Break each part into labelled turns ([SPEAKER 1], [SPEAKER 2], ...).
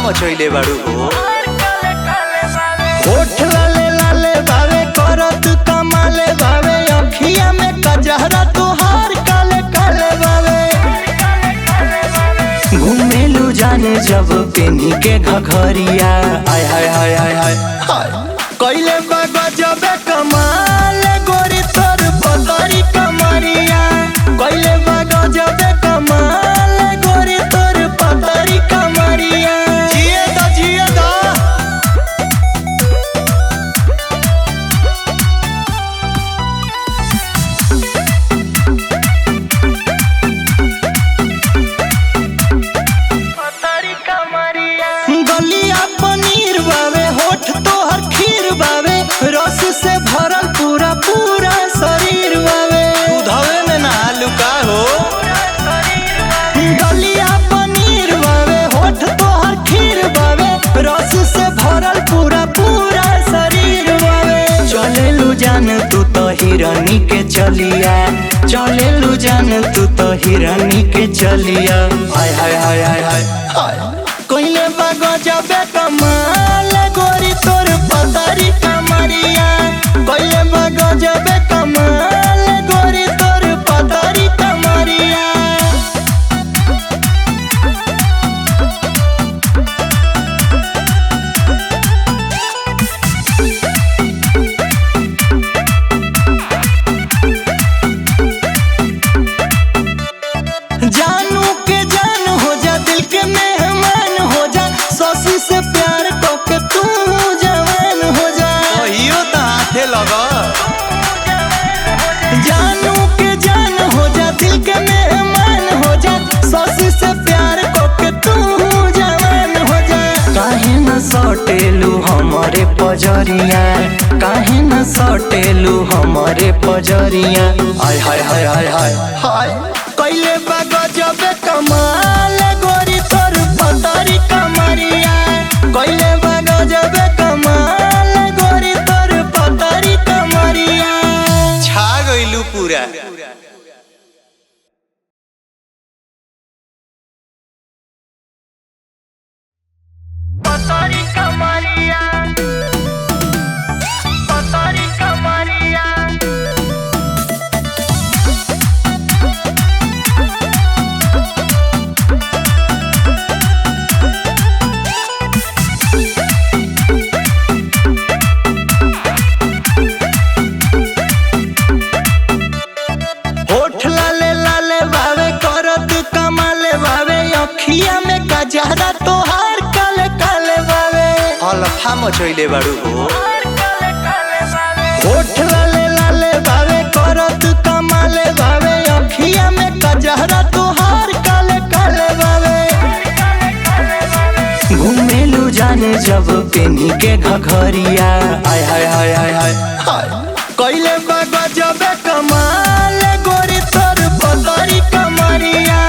[SPEAKER 1] मचैले बाड़ू हो।
[SPEAKER 2] होठ लाले लाले बावे करत कमाले बावे अखिया में कजहरा तुहार काले काले बावे। घूमेलू जाने जब पेनी के घघरिया आय हाय हाय हाय हाय हाय कइले बा गजबे कमाल गोरी तोर पतरी कमरिया। कइले बा गजबे कमाल गोरी तोर पतरी कमरिया। जिए दा जिए दा गलिया पनीर बावे होठ तोहर खीर बावे रस से भरल पूरा पूरा शरीर बावे।
[SPEAKER 1] दूधवे में नहालू का हो।
[SPEAKER 2] गलिया पनीर बावे होठ तोहर खीर बावे रस से भरल पूरा पूरा शरीर बावे। चलेलू जान तू तो हिरनी के चलिया। चलेलू जान तू तो हिरनी के चलिया। हाय हाय हाय हाय हाय हाय कइले बा गजबे कमाल गोरी तोर पतरी कमरिया। कइले बा गजबे कमाल गोरी तोर पतरी कमरिया। जानू के जान हो जा दिल के मेहमान हो जा सौसी से प्यार करके तू जवान हो जा।
[SPEAKER 1] कहियो त हाथे लगा।
[SPEAKER 2] जानू के जान हो जा दिल के मेहमान हो जा सौसी से प्यार करके तू जवान हो जा। काहे न सटेलू हमारे पजरिया। काहे न सटेलू हमारे पजरिया। हाय हाय हाय हाय हाय हाय कइले बा गजबे कमाल गोरी तोर पतरी कमरिया। कइले बा गजबे कमाल गोरी तोर पतरी कमरिया।
[SPEAKER 1] छा गइलू पूरा।
[SPEAKER 2] पतरी कमरिया पतरी कमरिया। होठ लाले लाले बावे करत कमाले बावे अखिया में कजहरा तोहार काले काले बावे।
[SPEAKER 1] अल्फा मचैले बाड़ू हो।
[SPEAKER 2] होठ लाले लाले बावे करत कमाले बावे अखिया में कजहरा तोहार काले काले बावे। घूमेलू जाने जब पेनी के घघरिया आय हाय हाय हाय हाय हाय कइले बा गजबे कमाल गोरी तोर पतरी कमरिया।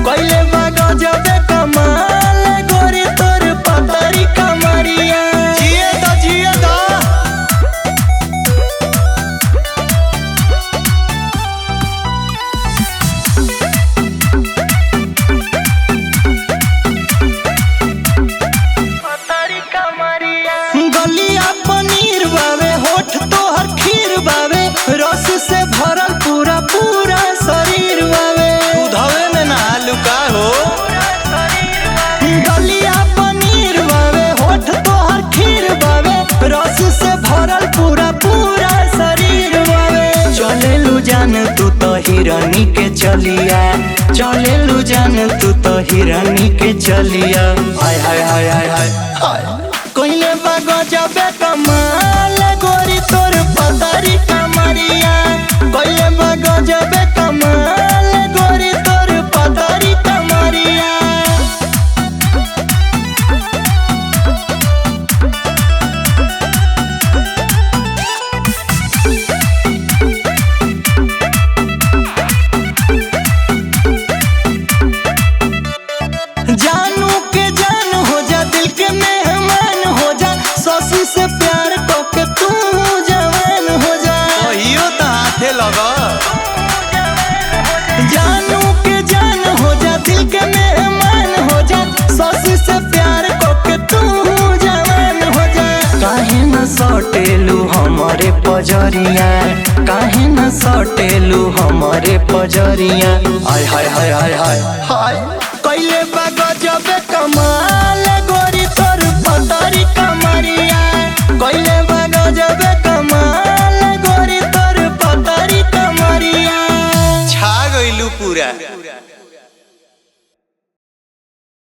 [SPEAKER 2] कइले बा गजबे कमाल गोरी तोर पतरी कमरिया। जिए दा जिए दा गलिया पनीर बावे होठ तोहर खीर बावे रस से भरल पूरा पूरा शरीर बावे।
[SPEAKER 1] दूधवे में नहालू का हो।
[SPEAKER 2] गलिया पनीर बावे होठ तोहर खीर बावे रस से भरल पूरा पूरा शरीर बावे। चलेलू जान तू तो हिरनी के चलिया। चलेलू जान तू तो हिरनी के चलिया। हाय हाय हाय हाय हाय हाय कइले बा गजबे कमाल गोरी तोर पतरी कमरिया। कइले बा गजबे कमाल गोरी तोर पतरी कमरिया। जानू के जान हो जा दिल के मेहमान हो जा सौसी से प्यार करके तू जवान हो जा।
[SPEAKER 1] कहियो त हाथे लगा।
[SPEAKER 2] जानू के जान हो जा दिल के मेहमान हो जा सौसी से प्यार करके सटेलू हमारे पजरिया, काहे न सटेलू हमारे पजरिया। हाय हाय हाय हाय हाय हाय कैले बा गजब कमाल गोरी तोर पतरी कमरिया, कैले बा गजब कमाल गोरी तोर पतरी कमरिया।
[SPEAKER 1] छा गइलू पूरा।